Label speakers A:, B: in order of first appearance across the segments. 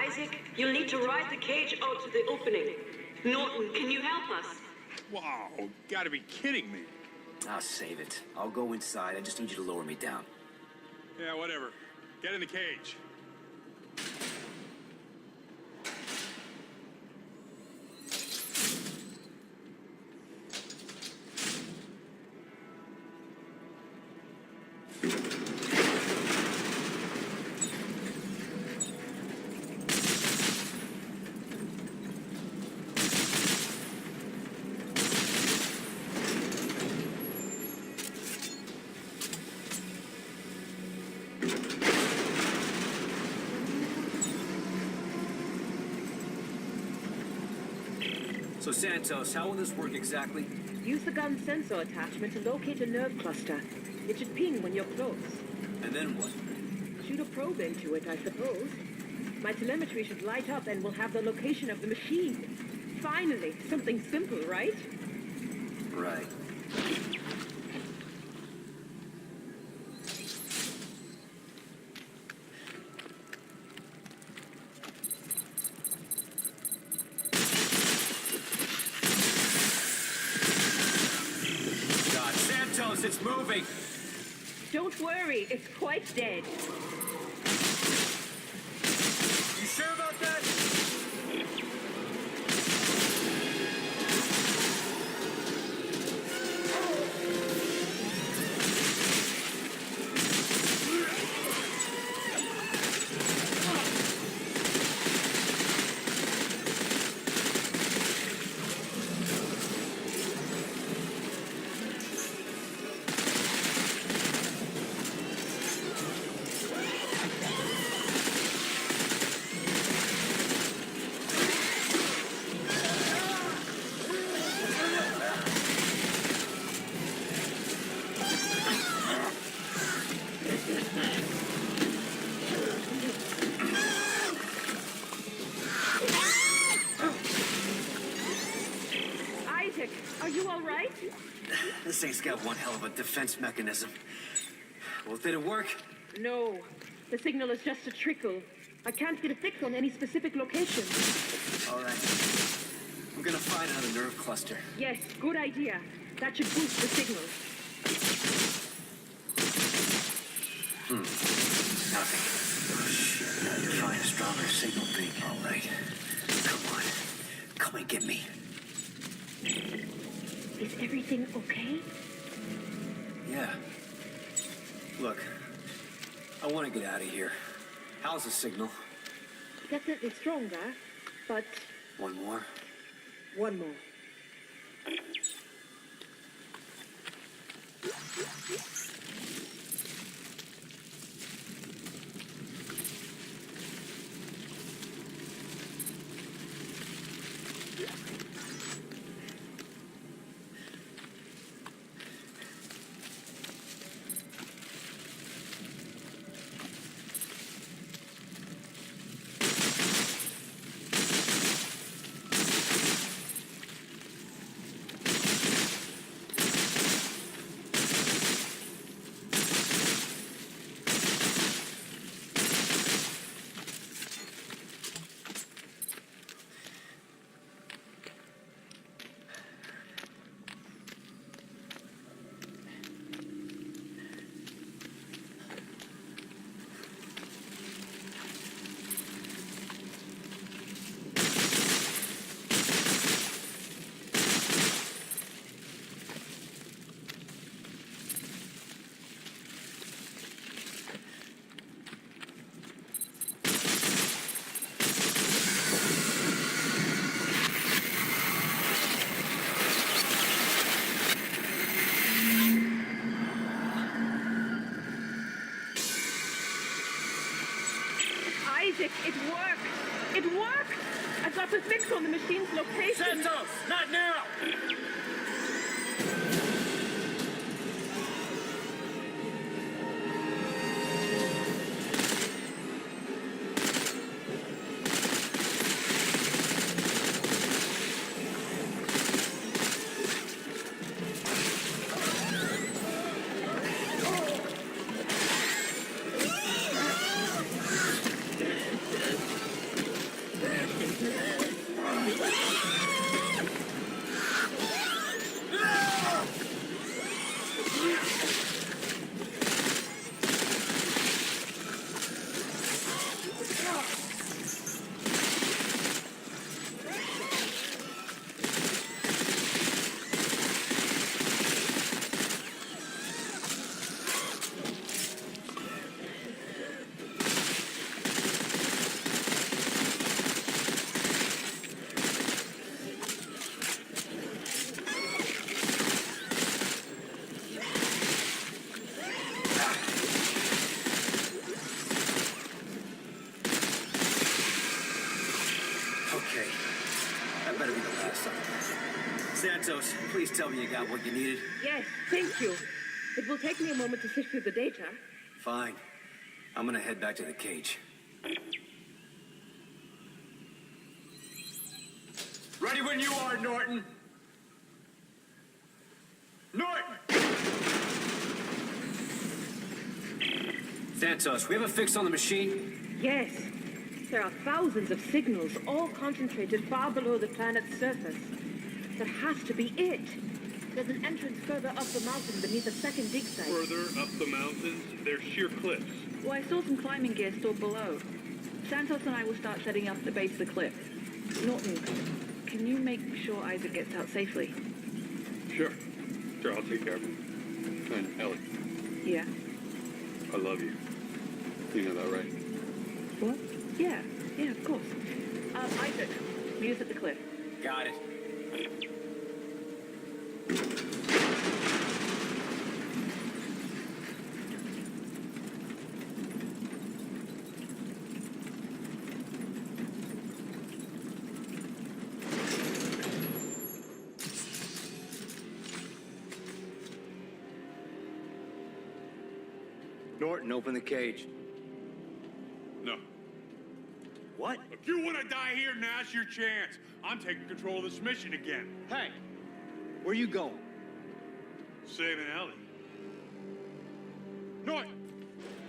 A: Isaac, you'll need to ride the cage out to the opening. Norton, can you help us?
B: Wow, gotta be kidding me.
C: I'll save it. I'll go inside. I just need you to lower me down.
B: Yeah, whatever. Get in the cage.
C: So, Santos, how will this work exactly?
D: Use the gun sensor attachment to locate a nerve cluster. It should ping when you're close.
C: And then what?
D: Shoot a probe into it, I suppose. My telemetry should light up and we'll have the location of the machine. Finally, something simple, right?
C: Right. It's moving!
D: Don't worry, it's quite dead.
C: You sure about that?
D: Are you all right?
C: This thing's got one hell of a defense mechanism. Well, did it work?
D: No. The signal is just a trickle. I can't get a fix on any specific location.
C: All right. I'm gonna find another nerve cluster.
D: Yes, good idea. That should boost the signal.
C: Nothing. Oh, shit. Gotta find a stronger signal beam. All right. Come on. Come and get me.
D: Is everything okay?
C: Yeah. Look, I want to get out of here. How's the signal?
D: Definitely stronger, but...
C: One more?
D: One more. worked! It worked! I got the fix on the machine's location.
C: Santos, not now! Okay. That better be the last time. Santos, please tell me you got what you needed.
D: Yes, thank you. It will take me a moment to sift through the data.
C: Fine. I'm gonna head back to the cage. Ready when you are, Norton! Norton! Santos, we have a fix on the machine?
D: Yes. There are thousands of signals, all concentrated far below the planet's surface. That has to be it. There's an entrance further up the mountain beneath a second dig site.
B: Further up the mountains, there's sheer cliffs.
E: Well, I saw some climbing gear stored below. Santos and I will start setting up at the base of the cliff. Norton, can you make sure Isaac gets out safely?
B: Sure. Sure, I'll take care of him. And Ellie,
E: Yeah.
B: I love you. You know that, right?
E: What? Yeah. Yeah, of course. Isaac, meet us at the cliff.
C: Got it. Norton, open the cage.
B: No.
C: What?
B: If you want to die here, now's your chance. I'm taking control of this mission again.
C: Hey, where you going?
B: Saving Ellie. Norton!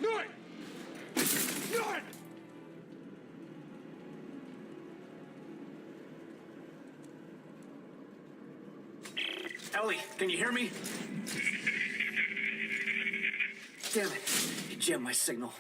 B: Norton! Norton!
C: Ellie, can you hear me? Damn it, you jammed my signal.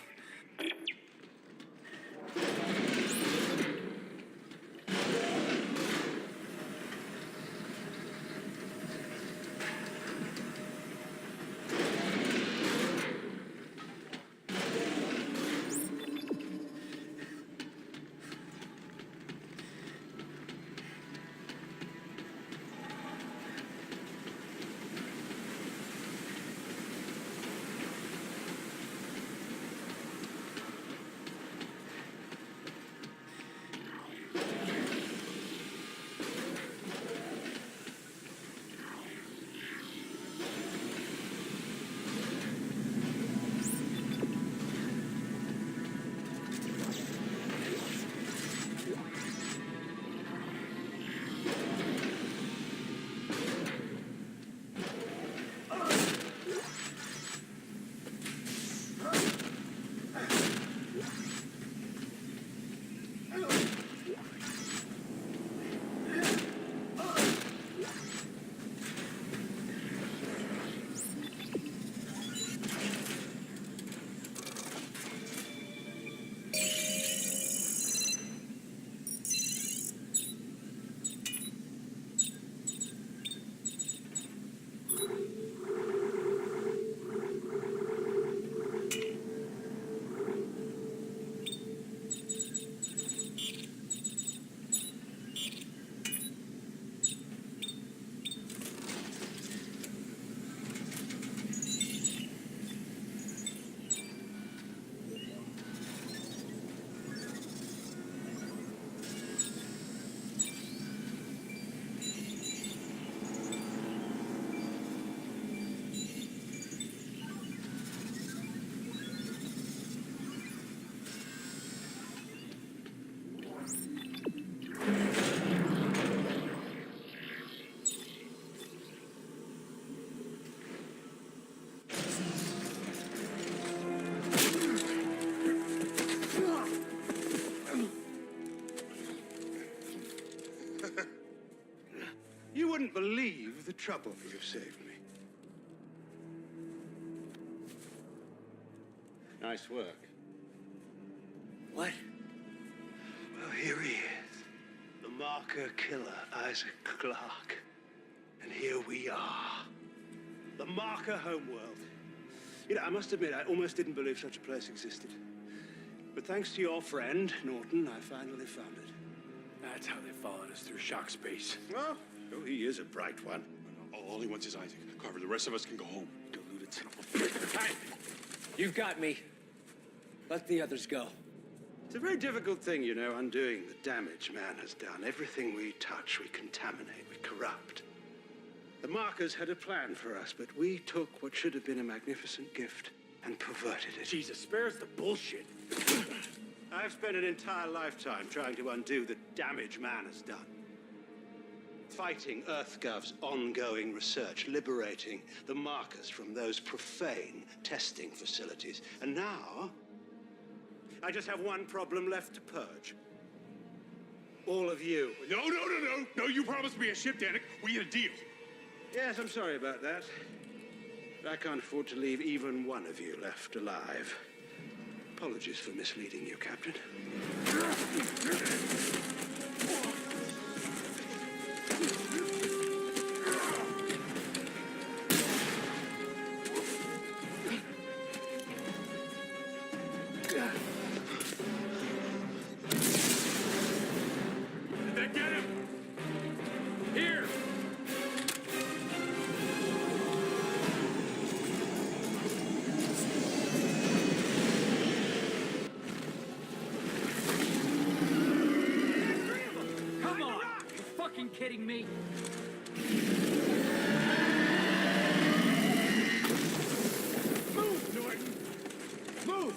F: wouldn't believe the trouble you've saved me.
G: Nice work.
C: What?
F: Well, here he is. The marker killer, Isaac Clarke. And here we are. The marker homeworld. You know, I must admit, I almost didn't believe such a place existed. But thanks to your friend, Norton, I finally found it.
H: That's how they followed us through shock space.
F: Oh, he is a bright one.
B: All he wants is Isaac. Carver, the rest of us can go home.
F: Deluded son of a...
C: Hey! You've got me. Let the others go.
F: It's a very difficult thing, you know, undoing the damage man has done. Everything we touch, we contaminate, we corrupt. The markers had a plan for us, but we took what should have been a magnificent gift and perverted it.
H: Jesus, spare us the bullshit.
F: I've spent an entire lifetime trying to undo the damage man has done. Fighting EarthGov's ongoing research, liberating the markers from those profane testing facilities. And now, I just have one problem left to purge. All of you.
B: No, you promised me a ship, Danik. We had a deal.
F: Yes, I'm sorry about that. But I can't afford to leave even one of you left alive. Apologies for misleading you, Captain.
B: Did that get him? Here!
I: Come on! You fucking kidding me?
B: Move, Norton! Move!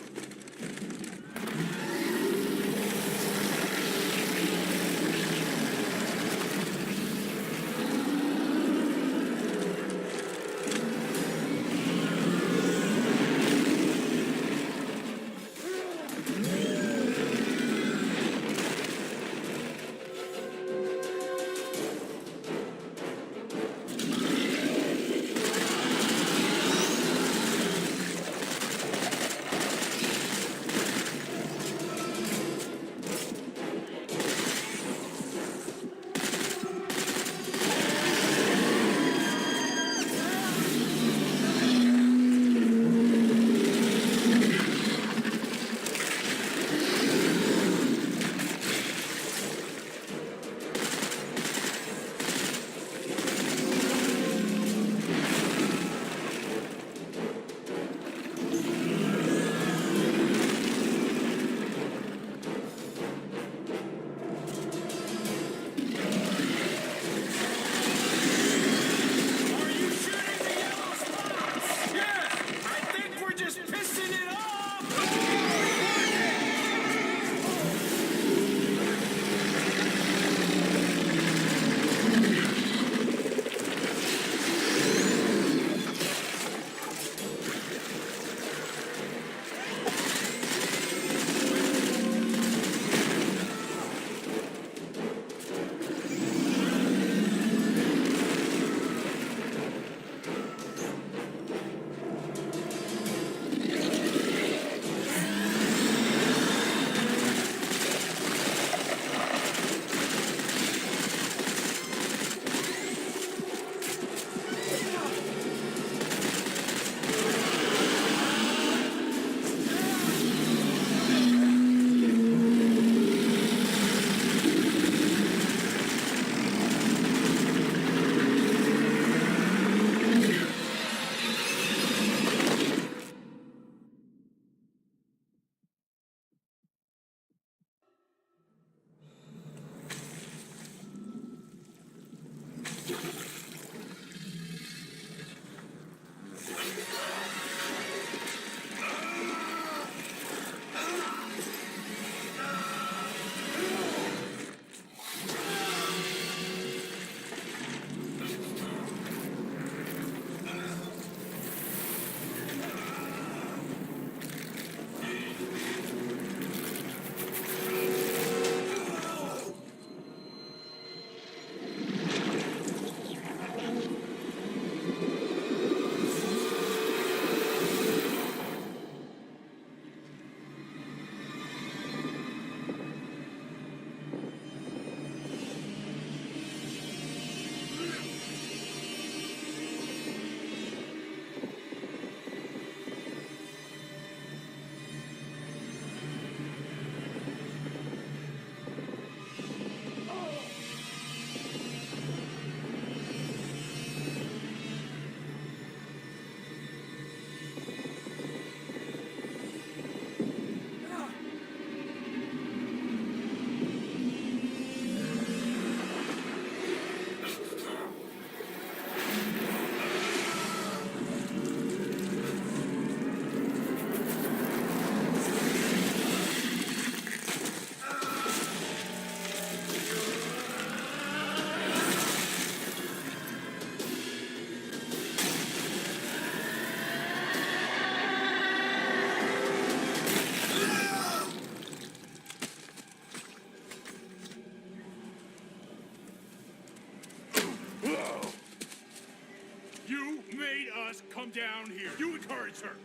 B: us come down here. You encouraged her.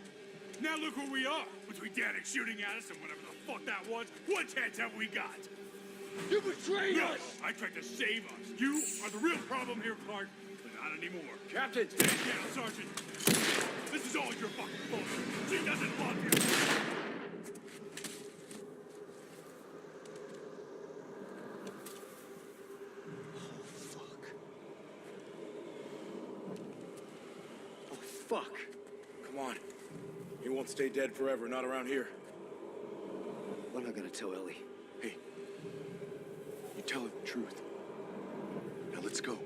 B: Now look where we are. Between Danik shooting at us and whatever the fuck that was, what chance have we got?
H: You betrayed
B: No,
H: us!
B: I tried to save us. You are the real problem here, Clark, but not anymore.
H: Captain!
B: Stand down, Sergeant. This is all your fucking fault. She doesn't love you.
H: Oh, fuck. Come on. He won't stay dead forever, not around here.
C: We're not gonna tell Ellie.
H: Hey, you tell her the truth. Now let's go.